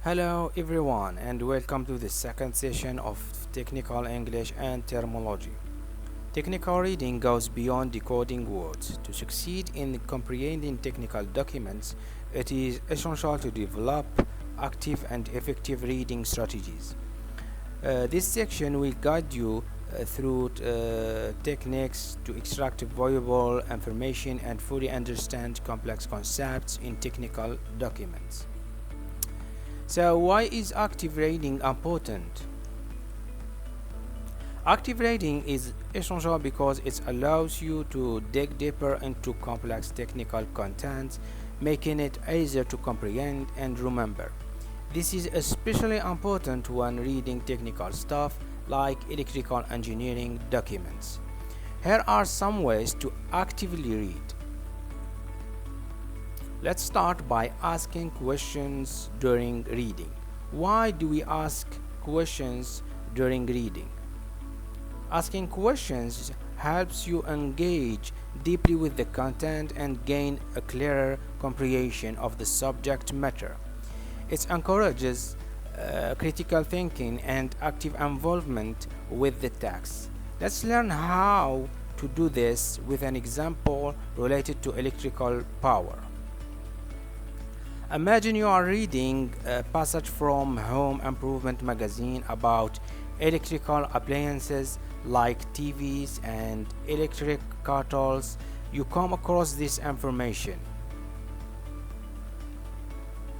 Hello everyone and welcome to the second session of Technical English and Terminology. Technical reading goes beyond decoding words. To succeed in comprehending technical documents, it is essential to develop active and effective reading strategies. This section will guide you through techniques to extract valuable information and fully understand complex concepts in technical documents. So why is active reading important? Active reading is essential because it allows you to dig deeper into complex technical content, making it easier to comprehend and remember. This is especially important when reading technical stuff like electrical engineering documents. Here are some ways to actively read. Let's start by asking questions during reading. Why do we ask questions during reading? Asking questions helps you engage deeply with the content and gain a clearer comprehension of the subject matter. It encourages critical thinking and active involvement with the text. Let's learn how to do this with an example related to electrical power. Imagine you are reading a passage from Home Improvement magazine about electrical appliances like TVs and electric kettles. You come across this information.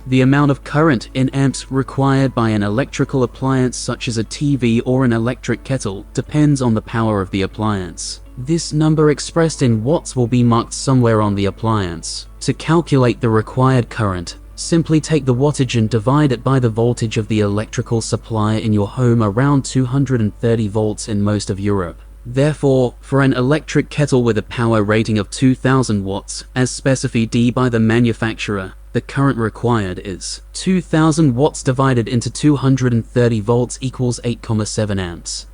The amount of current in amps required by an electrical appliance such as a TV or an electric kettle depends on the power of the appliance. This number expressed in watts will be marked somewhere on the appliance. To calculate the required current, simply take the wattage and divide it by the voltage of the electrical supply in your home, around 230 volts in most of Europe. Therefore, for an electric kettle with a power rating of 2000 watts, as specified by the manufacturer, the current required is 2000 watts divided into 230 volts equals 8,7 amps.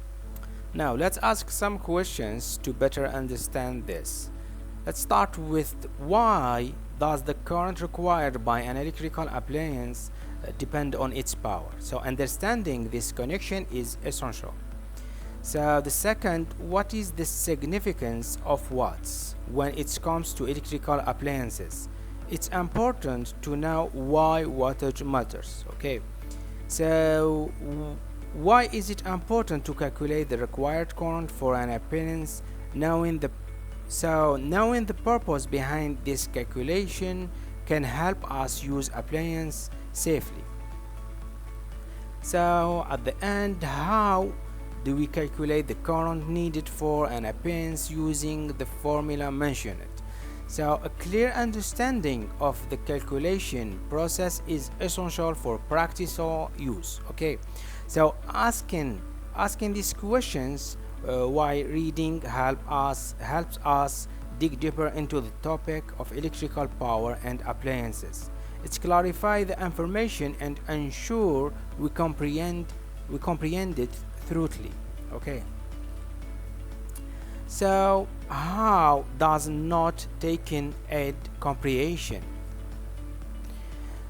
Now let's ask some questions to better understand this. Let's start with why does the current required by an electrical appliance depend on its power? So understanding this connection is essential. So the second, what is the significance of watts when it comes to electrical appliances? It's important to know why wattage matters. Okay, so why is it important to calculate the required current for an appliance? Knowing the purpose behind this calculation can help us use appliance safely. So at the end, how do we calculate the current needed for an appliance using the formula mentioned? So a clear understanding of the calculation process is essential for practical use. Okay, so asking these questions why reading helps us dig deeper into the topic of electrical power and appliances. It clarifies the information and ensure we comprehend it thoroughly. Okay, so how does note taking aid comprehension?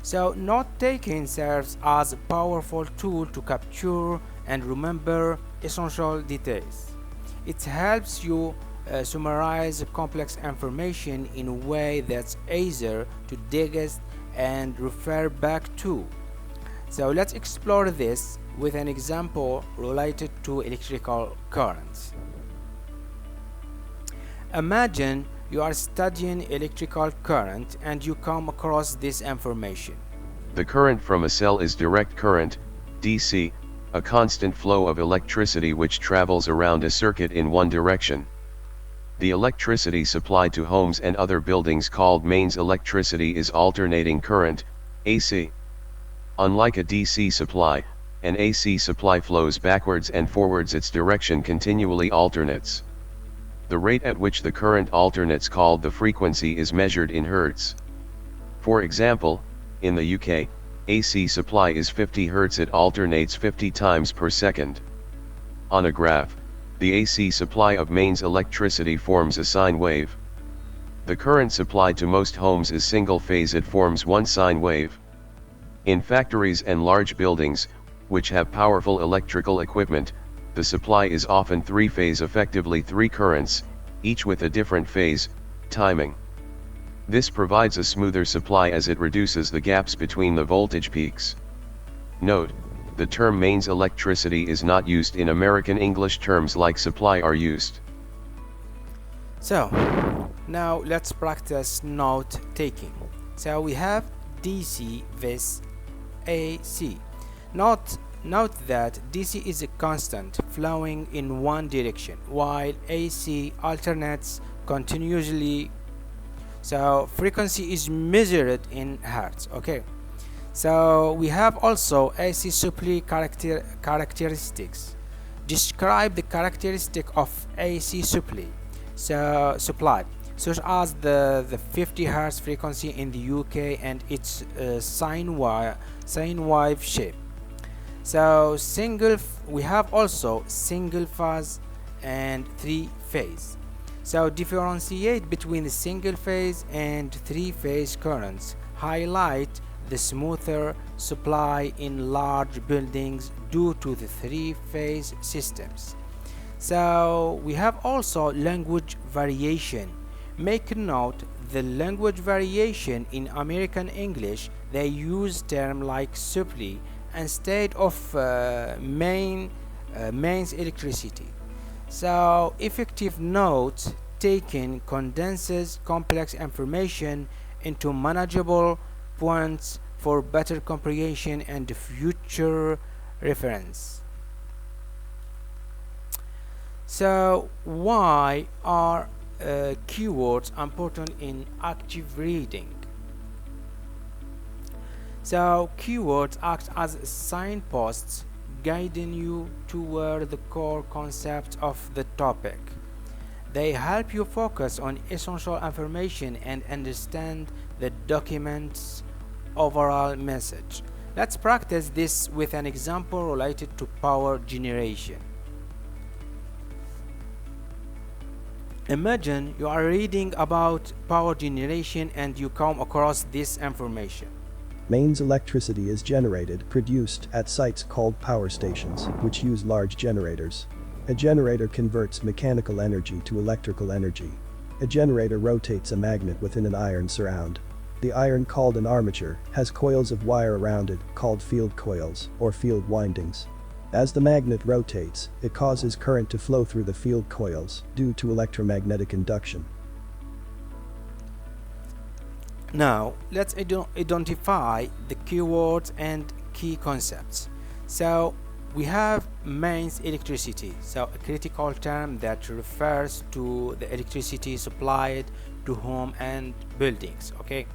So note taking serves as a powerful tool to capture and remember essential details. It helps you summarize complex information in a way that's easier to digest and refer back to. So let's explore this with an example related to electrical currents. Imagine you are studying electrical current and you come across this information. The current from a cell is direct current, DC, a constant flow of electricity which travels around a circuit in one direction. The electricity supplied to homes and other buildings called mains electricity is alternating current, AC. Unlike a DC supply, an AC supply flows backwards and forwards, its direction continually alternates. The rate at which the current alternates, called the frequency, is measured in Hz. For example, in the UK, AC supply is 50 Hz, it alternates 50 times per second. On a graph, the AC supply of mains electricity forms a sine wave. The current supplied to most homes is single phase, it forms one sine wave. In factories and large buildings, which have powerful electrical equipment, the supply is often three-phase, effectively three currents, each with a different phase, timing. This provides a smoother supply as it reduces the gaps between the voltage peaks. Note, the term mains electricity is not used in American English. Terms like supply are used. So, now let's practice note taking. So we have DC vs AC. Note that DC is a constant flowing in one direction, while AC alternates continuously. So frequency is measured in hertz. Okay. So we have also AC supply characteristics. Describe the characteristic of AC supply. Such as the 50 Hz frequency in the UK and its sine wave shape. So we have also single phase and three phase. So differentiate between the single phase and three phase currents. Highlight the smoother supply in large buildings due to the three phase systems. So we have also language variation. Make a note the language variation. In American English they use term like supply instead of mains electricity. So effective note taking condenses complex information into manageable points for better comprehension and future reference. So why are keywords important in active reading? So keywords act as signposts guiding you toward the core concept of the topic. They help you focus on essential information and understand the document's overall message. Let's practice this with an example related to power generation. Imagine you are reading about power generation and you come across this information. Mains electricity is produced at sites called power stations, which use large generators. A generator converts mechanical energy to electrical energy. A generator rotates a magnet within an iron surround. The iron, called an armature, has coils of wire around it, called field coils, or field windings. As the magnet rotates, it causes current to flow through the field coils, due to electromagnetic induction. Now, let's identify the keywords and key concepts. So, we have mains electricity, so a critical term that refers to the electricity supplied to home and buildings. Okay,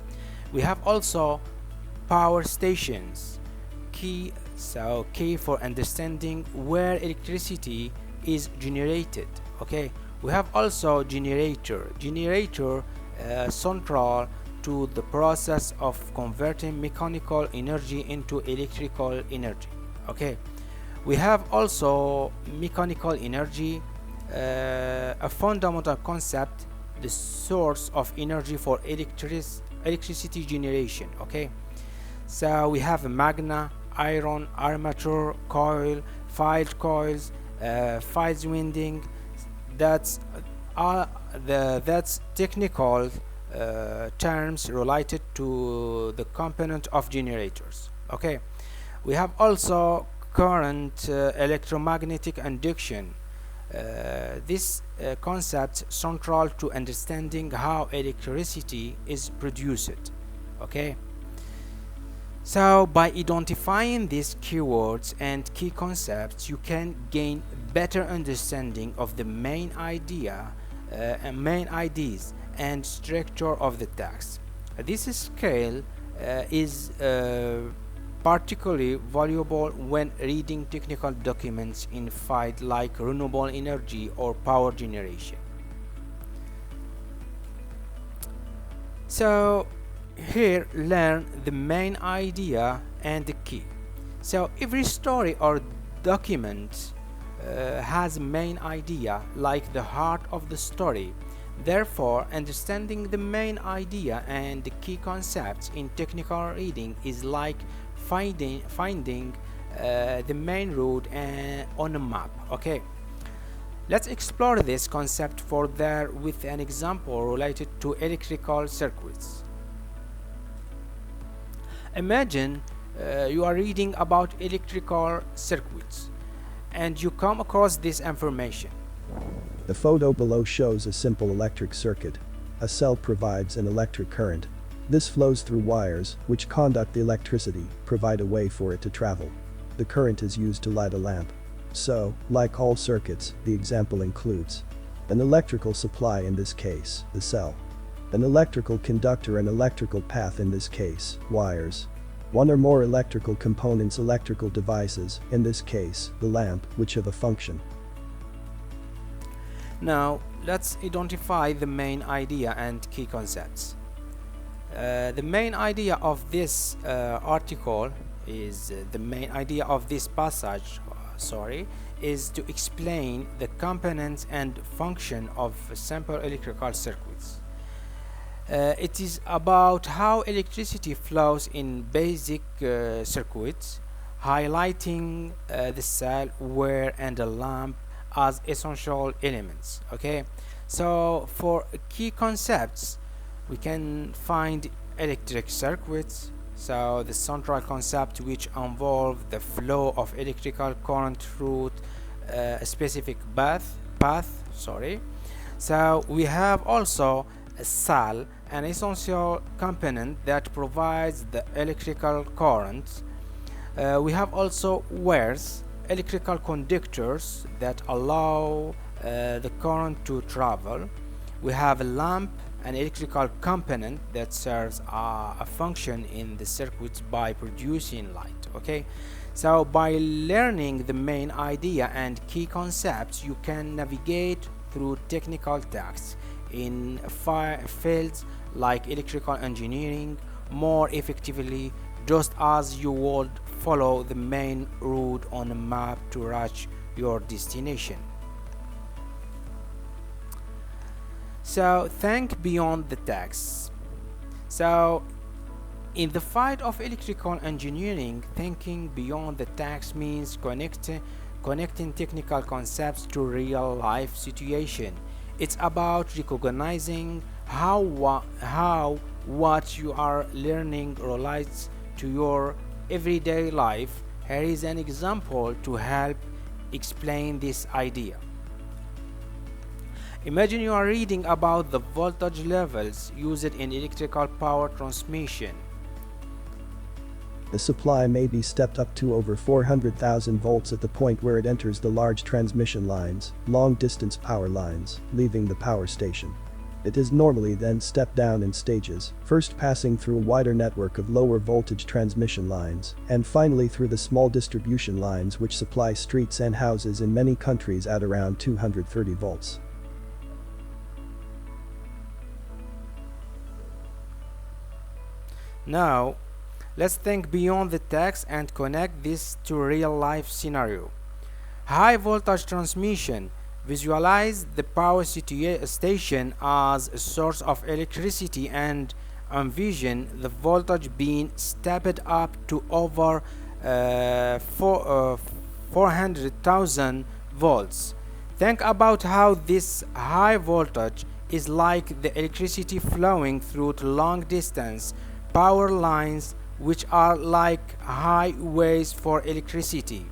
we have also power stations, key for understanding where electricity is generated. Okay, we have also generator central to the process of converting mechanical energy into electrical energy. Okay, we have also mechanical energy, a fundamental concept, the source of energy for electricity generation. Okay, so we have a magna, iron, armature, coil, field coils, field winding. That's technical terms related to the component of generators. Okay, we have also current, electromagnetic induction. This concept central to understanding how electricity is produced. Okay, so by identifying these keywords and key concepts, you can gain better understanding of the main idea main ideas and structure of the text. This scale is particularly valuable when reading technical documents in fields like renewable energy or power generation. So here, learn the main idea and the key. So every story or document has a main idea, like the heart of the story. Therefore, understanding the main idea and the key concepts in technical reading is like finding the main road on a map. Okay, let's explore this concept further with an example related to electrical circuits. Imagine you are reading about electrical circuits and you come across this information. The photo below shows a simple electric circuit. A cell provides an electric current. This flows through wires, which conduct the electricity, provide a way for it to travel. The current is used to light a lamp. So, like all circuits, the example includes an electrical supply, in this case, the cell, an electrical conductor, an electrical path, in this case, wires, one or more electrical components, electrical devices, in this case, the lamp, which have a function. Now, let's identify the main idea and key concepts. The main idea of this article is the main idea of this passage, is to explain the components and function of simple electrical circuits. It is about how electricity flows in basic circuits, highlighting the cell, wire, and a lamp as essential elements. Okay, so for key concepts we can find electric circuits, so the central concept which involve the flow of electrical current through a specific path. So we have also a cell, an essential component that provides the electrical current. We have also wires, electrical conductors that allow the current to travel. We have a lamp, an electrical component that serves a function in the circuit by producing light. Okay, so by learning the main idea and key concepts, you can navigate through technical tasks in fields like electrical engineering more effectively, just as you would follow the main route on a map to reach your destination. So think beyond the text. So in the field of electrical engineering, thinking beyond the text means connecting technical concepts to real life situation. It's about recognizing how what you are learning relates to your everyday life. Here is an example to help explain this idea. Imagine you are reading about the voltage levels used in electrical power transmission. The supply may be stepped up to over 400,000 volts at the point where it enters the large transmission lines, long-distance power lines, leaving the power station. It is normally then stepped down in stages, first passing through a wider network of lower voltage transmission lines, and finally through the small distribution lines which supply streets and houses in many countries at around 230 volts. Now, let's think beyond the text and connect this to a real-life scenario. High voltage transmission. Visualize the power station as a source of electricity and envision the voltage being stepped up to over 400,000 volts. Think about how this high voltage is like the electricity flowing through long distance power lines, which are like highways for electricity.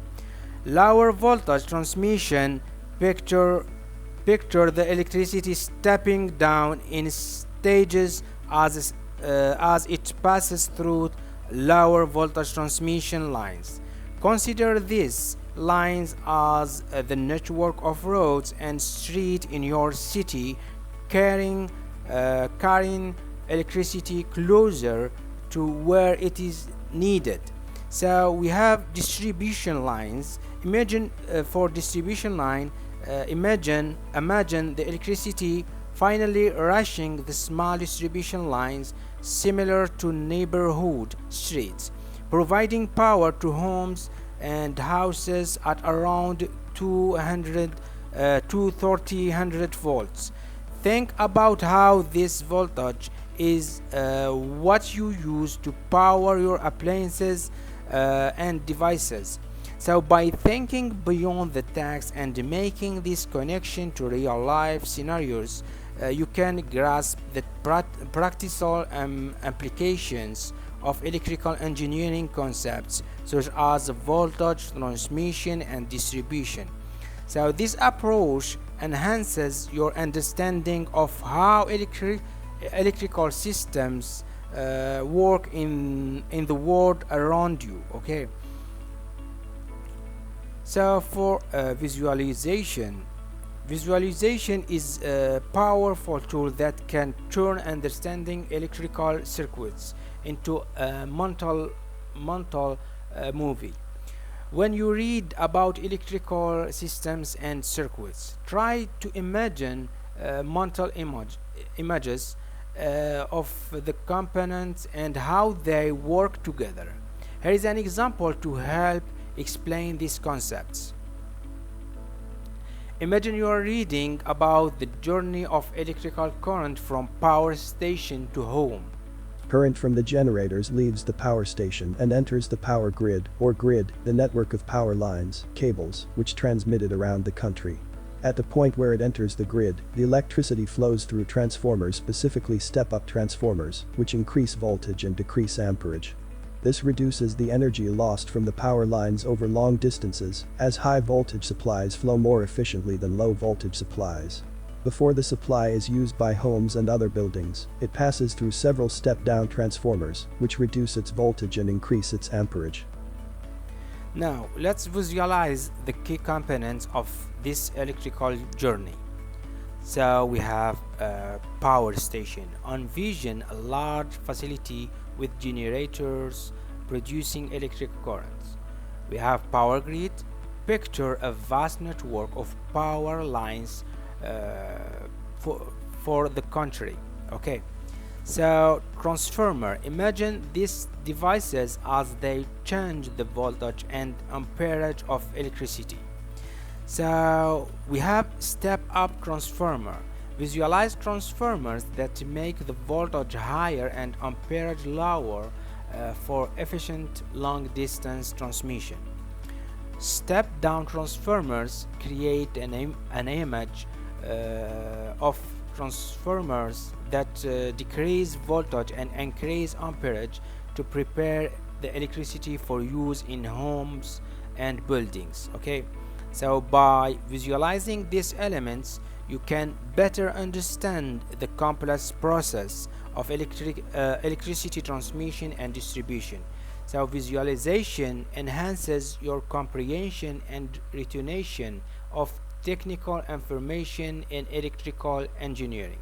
Lower voltage transmission, picture the electricity stepping down in stages as it passes through lower voltage transmission lines. Consider these lines as the network of roads and streets in your city, carrying electricity closer to where it is needed. So we have distribution lines. Imagine for distribution line, imagine the electricity finally rushing the small distribution lines similar to neighborhood streets, providing power to homes and houses at around 230 volts. Think about how this voltage is what you use to power your appliances and devices. So by thinking beyond the text and making this connection to real life scenarios, you can grasp the practical applications of electrical engineering concepts such as voltage transmission and distribution. So this approach enhances your understanding of how electrical systems work in the world around you. Okay. So for visualization is a powerful tool that can turn understanding electrical circuits into a mental movie. When you read about electrical systems and circuits, try to imagine mental images of the components and how they work together. Here is an example to help explain these concepts. Imagine you are reading about the journey of electrical current from power station to home. Current from the generators leaves the power station and enters the power grid, or grid, the network of power lines, cables, which transmit it around the country. At the point where it enters the grid, the electricity flows through transformers, specifically step-up transformers, which increase voltage and decrease amperage. This reduces the energy lost from the power lines over long distances, as high voltage supplies flow more efficiently than low voltage supplies. Before the supply is used by homes and other buildings, it passes through several step-down transformers, which reduce its voltage and increase its amperage. Now, let's visualize the key components of this electrical journey. So we have a power station. Envision a large facility with generators producing electric currents. We have power grid. Picture a vast network of power lines for the country. Okay. So transformer, imagine these devices as they change the voltage and amperage of electricity. So we have step-up transformer. Visualize transformers that make the voltage higher and amperage lower for efficient long-distance transmission. Step-down transformers create an image of transformers that decrease voltage and increase amperage to prepare the electricity for use in homes and buildings. Okay, so by visualizing these elements, you can better understand the complex process of electricity transmission and distribution. So visualization enhances your comprehension and retention of technical information in electrical engineering.